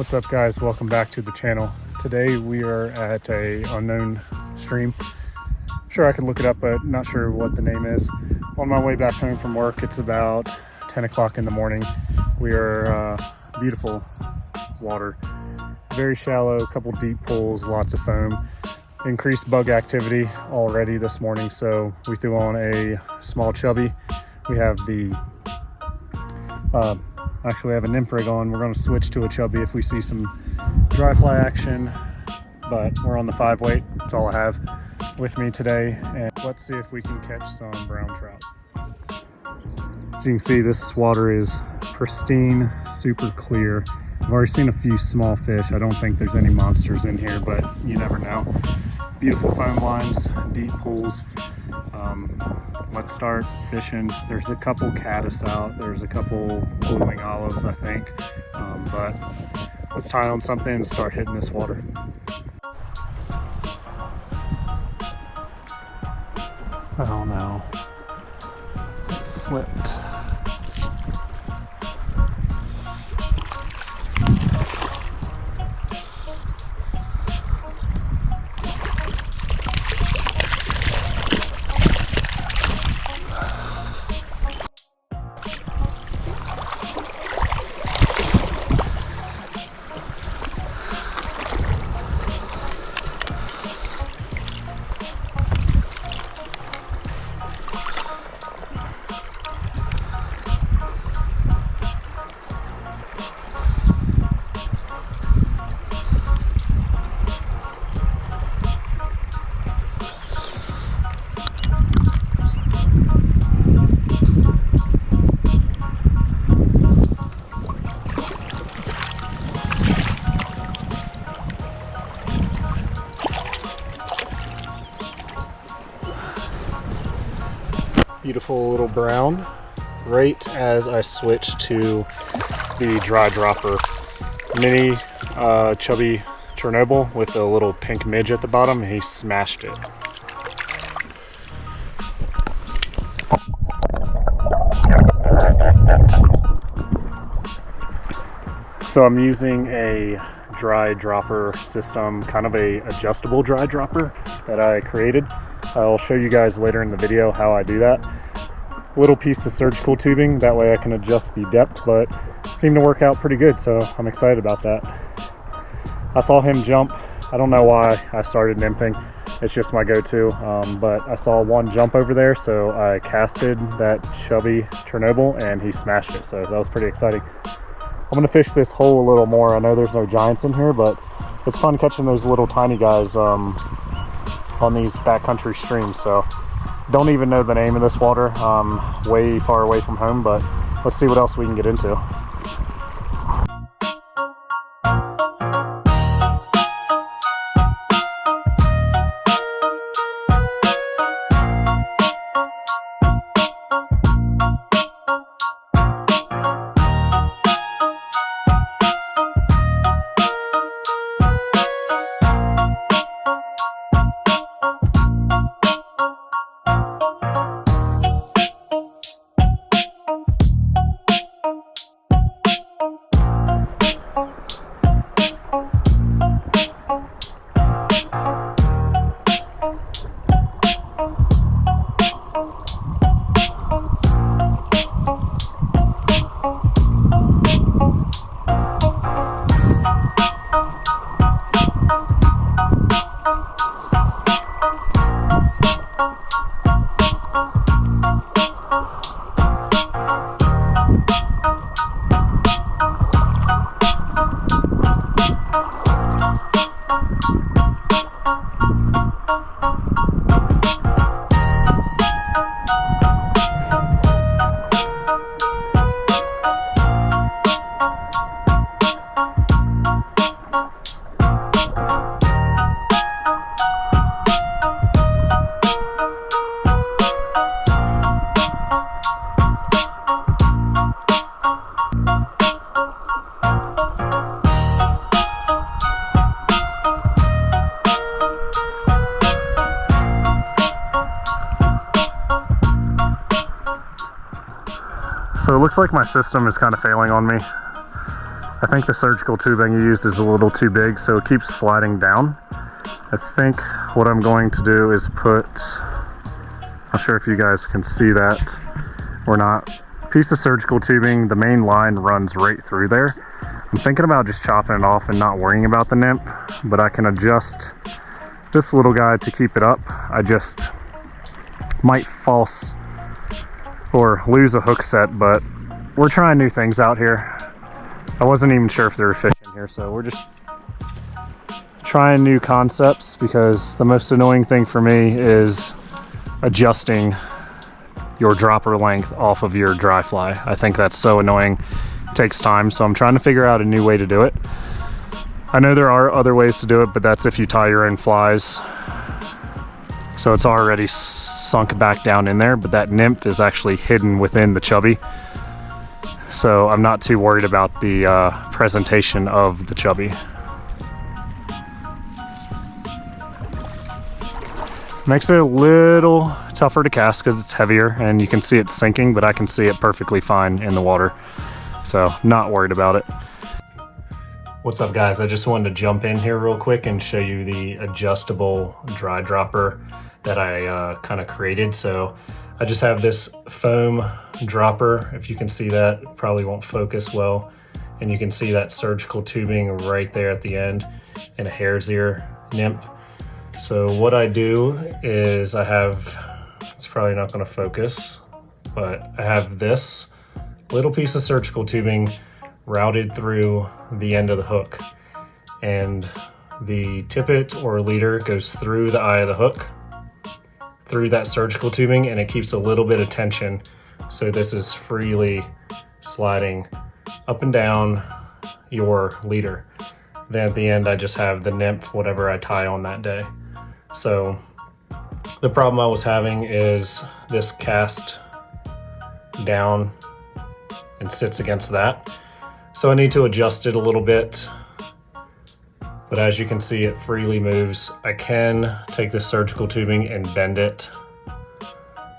What's up, guys? Welcome back to the channel. Today we are at a unknown stream. Sure, I could look it up, but not sure what the name is. On my way back home from work, it's about 10 o'clock in the morning. We are beautiful water, very shallow, a couple deep pools, lots of foam. Increased bug activity already this morning, so we threw on a small chubby. We have the actually we have a nymph rig on. We're going to switch to a chubby if we see some dry fly action, but we're on the 5 weight. That's all I have with me today, and let's see if we can catch some brown trout. As you can see, this water is pristine, super clear. I've already seen a few small fish. I don't think there's any monsters in here, but you never know. Beautiful foam lines, deep pools. Let's start fishing. There's a couple caddis out. There's a couple blue wing olives, I think. But let's tie on something and start hitting this water. Oh no. Flipped. Beautiful little brown, right as I switch to the dry dropper. Mini chubby Chernobyl with a little pink midge at the bottom. He smashed it. So I'm using a dry dropper system, kind of a adjustable dry dropper that I created. I'll show you guys later in the video how I do that. Little piece of surgical tubing, that way I can adjust the depth, but seemed to work out pretty good, so I'm excited about that. I saw him jump. I don't know why I started nymphing. It's just my go-to, but I saw one jump over there, so I casted that chubby Chernobyl and he smashed it, so that was pretty exciting. I'm gonna fish this hole a little more. I know there's no giants in here, but it's fun catching those little tiny guys on these backcountry streams. So don't even know the name of this water. Way far away from home, but let's see what else we can get into. So it looks like my system is kind of failing on me. I think the surgical tubing you used is a little too big, so it keeps sliding down. I think what I'm going to do is put, not sure if you guys can see that or not, piece of surgical tubing, the main line runs right through there. I'm thinking about just chopping it off and not worrying about the nymph, but I can adjust this little guy to keep it up. I just might false or lose a hook set, but we're trying new things out here. I wasn't even sure if there were fish in here, so we're just trying new concepts, because the most annoying thing for me is adjusting your dropper length off of your dry fly. I think that's so annoying. It takes time, so I'm trying to figure out a new way to do it. I know there are other ways to do it, but that's if you tie your own flies. So it's already sunk back down in there, but that nymph is actually hidden within the chubby. So I'm not too worried about the presentation of the chubby. Makes it a little tougher to cast because it's heavier and you can see it sinking, but I can see it perfectly fine in the water. So not worried about it. What's up guys? I just wanted to jump in here real quick and show you the adjustable dry dropper that I kind of created. So I just have this foam dropper. If you can see that, it probably won't focus well. And you can see that surgical tubing right there at the end and a hare's ear nymph. So what I do is I have, it's probably not going to focus, but I have this little piece of surgical tubing routed through the end of the hook. And the tippet or leader goes through the eye of the hook, through that surgical tubing, and it keeps a little bit of tension. So this is freely sliding up and down your leader. Then at the end, I just have the nymph, whatever I tie on that day. So the problem I was having is this cast down and sits against that. So I need to adjust it a little bit. But as you can see, it freely moves. I can take this surgical tubing and bend it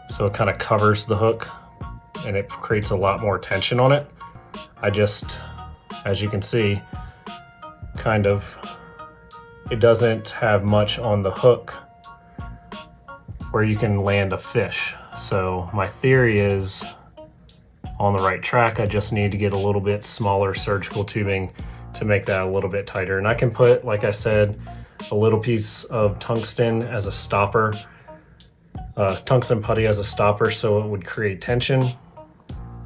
so it kind of covers the hook and it creates a lot more tension on it. I just, as you can see, kind of, it doesn't have much on the hook where you can land a fish. So my theory is on the right track. I just need to get a little bit smaller surgical tubing to make that a little bit tighter. And I can put, like I said, a little piece of tungsten as a stopper, tungsten putty as a stopper, so it would create tension.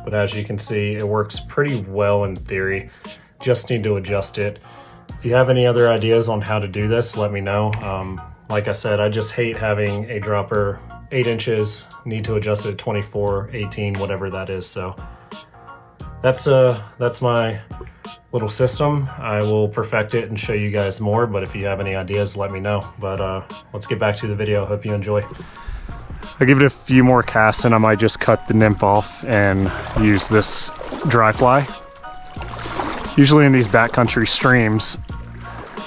But as you can see, it works pretty well in theory. Just need to adjust it. If you have any other ideas on how to do this, let me know. Like I said, I just hate having a dropper 8 inches, need to adjust it 24, 18, whatever that is. So that's my little system. I will perfect it and show you guys more, but if you have any ideas, let me know. But let's get back to the video. Hope you enjoy. I'll give it a few more casts and I might just cut the nymph off and use this dry fly. Usually in these backcountry streams,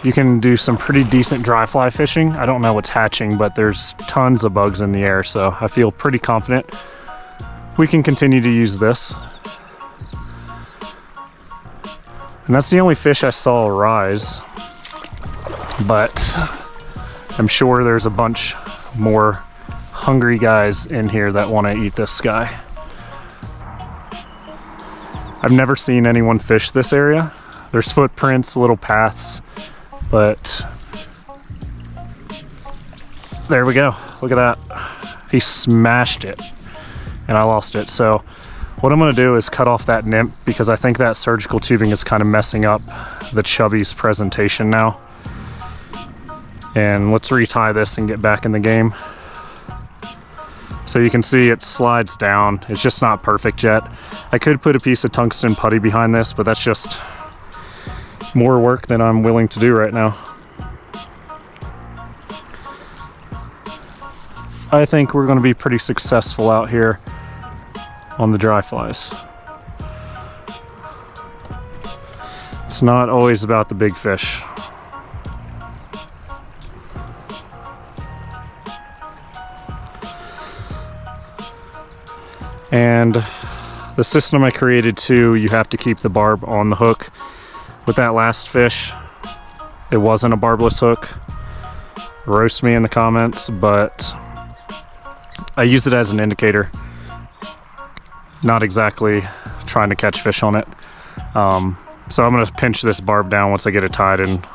you can do some pretty decent dry fly fishing. I don't know what's hatching, but there's tons of bugs in the air, so I feel pretty confident we can continue to use this. And that's the only fish I saw rise, but I'm sure there's a bunch more hungry guys in here that want to eat this guy. I've never seen anyone fish this area. There's footprints, little paths, but there we go. Look at that. He smashed it and I lost it. So what I'm gonna do is cut off that nymph because I think that surgical tubing is kind of messing up the chubby's presentation now. And let's retie this and get back in the game. So you can see it slides down. It's just not perfect yet. I could put a piece of tungsten putty behind this, but that's just more work than I'm willing to do right now. I think we're going to be pretty successful out here on the dry flies. It's not always about the big fish. And the system I created too, you have to keep the barb on the hook. With that last fish, it wasn't a barbless hook. Roast me in the comments, but I use it as an indicator. Not exactly trying to catch fish on it. So I'm gonna pinch this barb down once I get it tied and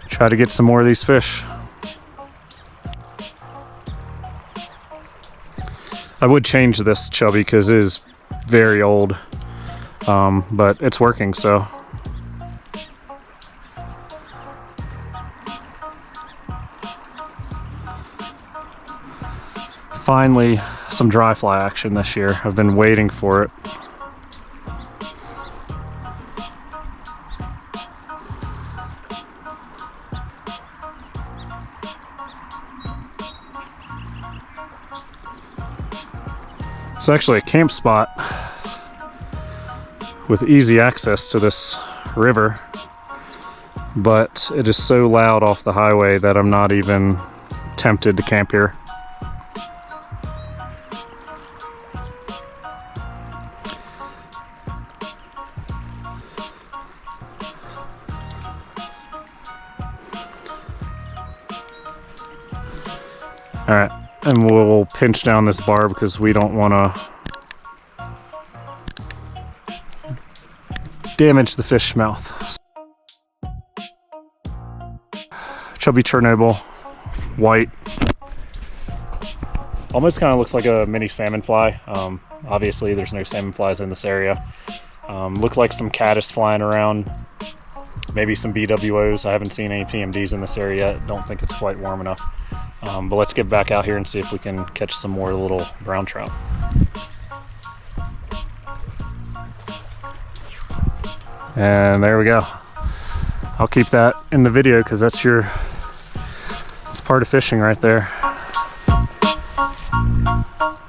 try to get some more of these fish. I would change this chubby because it is very old, but it's working, so. Finally, some dry fly action this year. I've been waiting for it. It's actually a camp spot with easy access to this river, but it is so loud off the highway that I'm not even tempted to camp here. All right, and we'll pinch down this barb because we don't want to damage the fish mouth. Chubby Chernobyl, white. Almost kind of looks like a mini salmon fly. Obviously there's no salmon flies in this area. Look like some caddis flying around, maybe some BWOs. I haven't seen any PMDs in this area yet. Don't think it's quite warm enough. But let's get back out here and see if we can catch some more little brown trout. And there we go. I'll keep that in the video because it's part of fishing right there.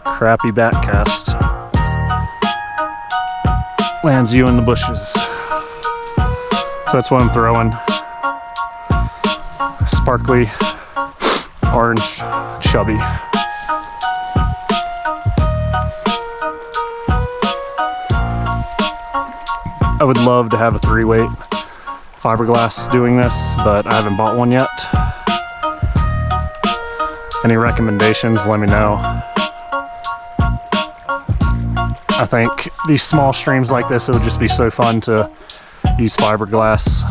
Crappy back cast. Lands you in the bushes. So that's what I'm throwing. Sparkly orange chubby. I would love to have a 3-weight fiberglass doing this, but I haven't bought one yet. Any recommendations, let me know. I think these small streams like this, it would just be so fun to use fiberglass.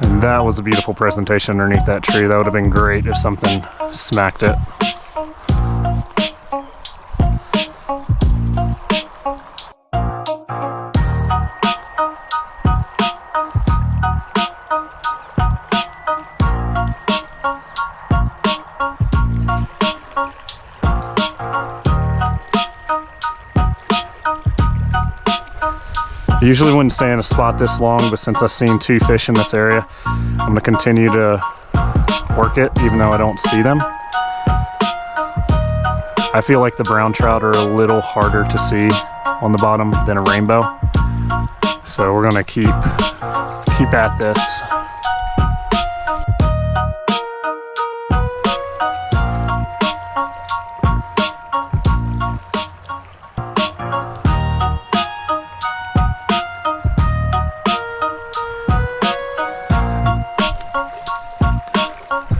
And that was a beautiful presentation underneath that tree. That would have been great if something smacked it. I usually wouldn't stay in a spot this long, but since I've seen 2 fish in this area, I'm going to continue to work it even though I don't see them. I feel like the brown trout are a little harder to see on the bottom than a rainbow. So we're going to keep at this.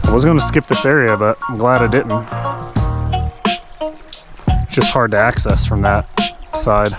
I was going to skip this area, but I'm glad I didn't. It's just hard to access from that side.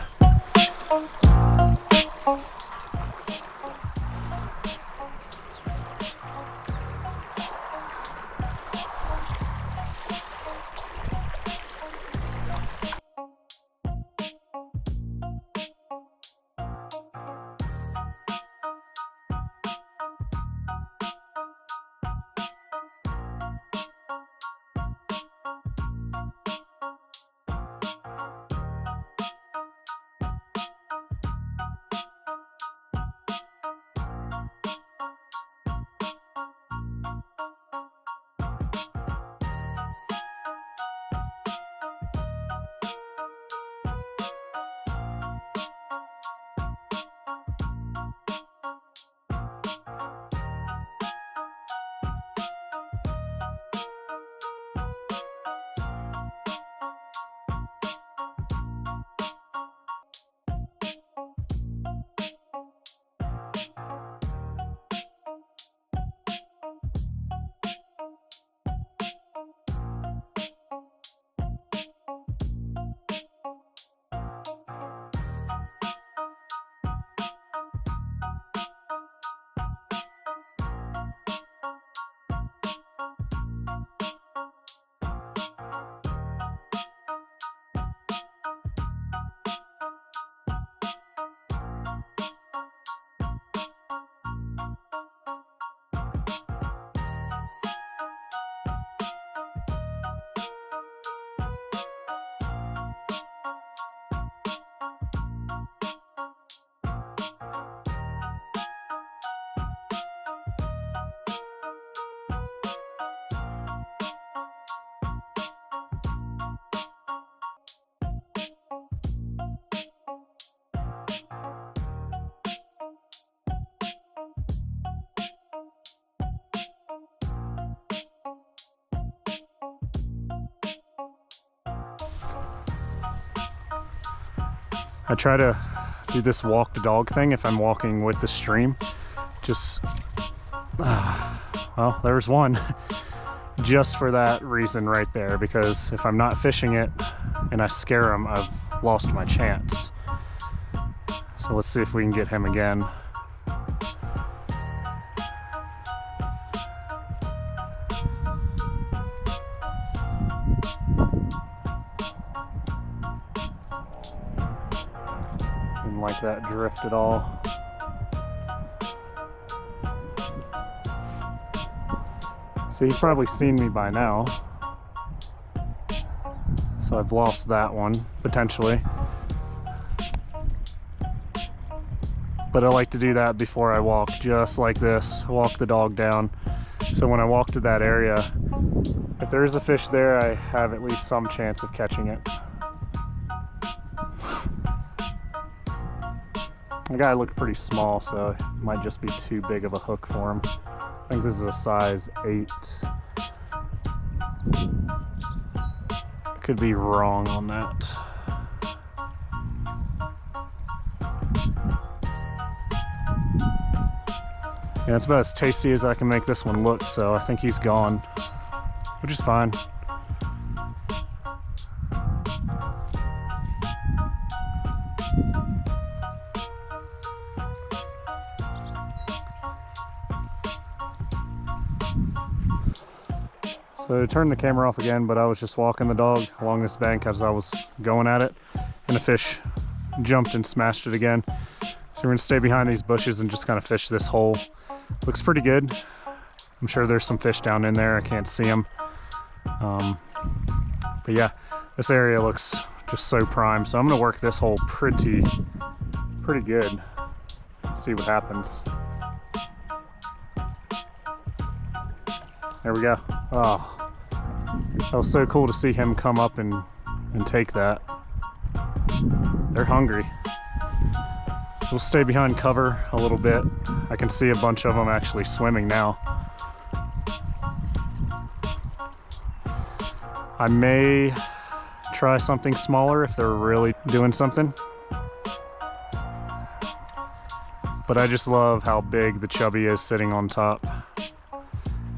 I try to do this walk the dog thing if I'm walking with the stream. Just, well, there's one. Just for that reason right there, because if I'm not fishing it and I scare him, I've lost my chance. So let's see if we can get him again. Didn't like that drift at all. So he's probably seen me by now. So I've lost that one, potentially. But I like to do that before I walk, just like this, walk the dog down. So when I walk to that area, if there is a fish there, I have at least some chance of catching it. The guy looked pretty small, so it might just be too big of a hook for him. I think this is a size 8. Could be wrong on that. Yeah, it's about as tasty as I can make this one look, so I think he's gone, which is fine. So I turned the camera off again, but I was just walking the dog along this bank as I was going at it, and a fish jumped and smashed it again. So we're gonna stay behind these bushes and just kind of fish this hole. Looks pretty good. I'm sure there's some fish down in there. I can't see them. But yeah, this area looks just so prime. So I'm gonna work this hole pretty good. See what happens. There we go. Oh, that was so cool to see him come up and take that. They're hungry. We'll stay behind cover a little bit. I can see a bunch of them actually swimming now. I may try something smaller if they're really doing something. But I just love how big the chubby is sitting on top.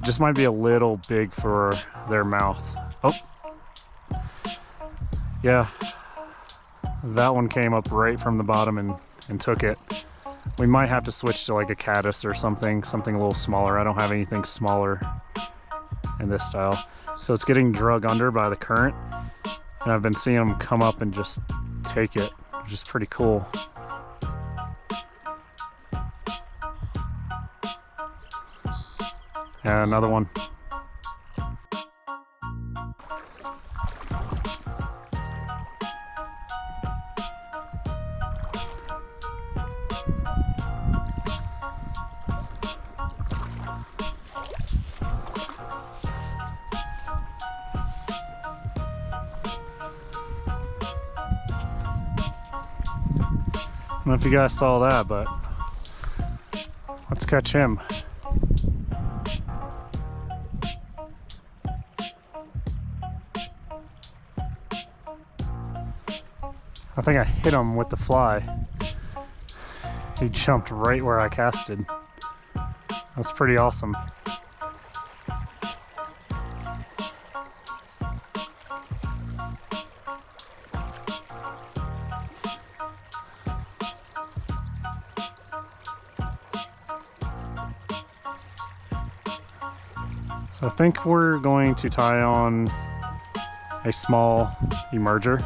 Just might be a little big for their mouth. Oh, yeah, that one came up right from the bottom and took it. We might have to switch to like a caddis or something a little smaller. I don't have anything smaller in this style. So it's getting drug under by the current, and I've been seeing them come up and just take it, which is pretty cool. And another one. I don't know if you guys saw that, but let's catch him. I think I hit him with the fly. He jumped right where I casted. That's pretty awesome. So I think we're going to tie on a small emerger.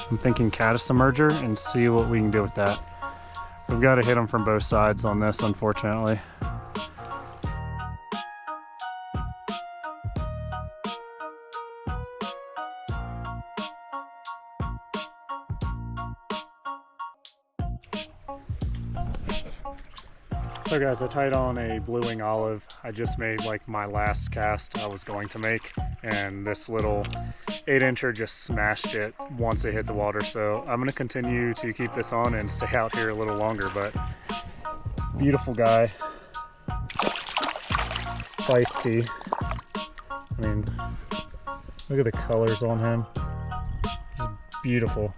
I'm thinking caddis emerger, and see what we can do with that. We've got to hit them from both sides on this, unfortunately. So guys, I tied on a blue wing olive. I just made like my last cast I was going to make, and this little 8-incher just smashed it once it hit the water. So I'm gonna continue to keep this on and stay out here a little longer, but beautiful guy. Feisty. I mean, look at the colors on him. Just beautiful.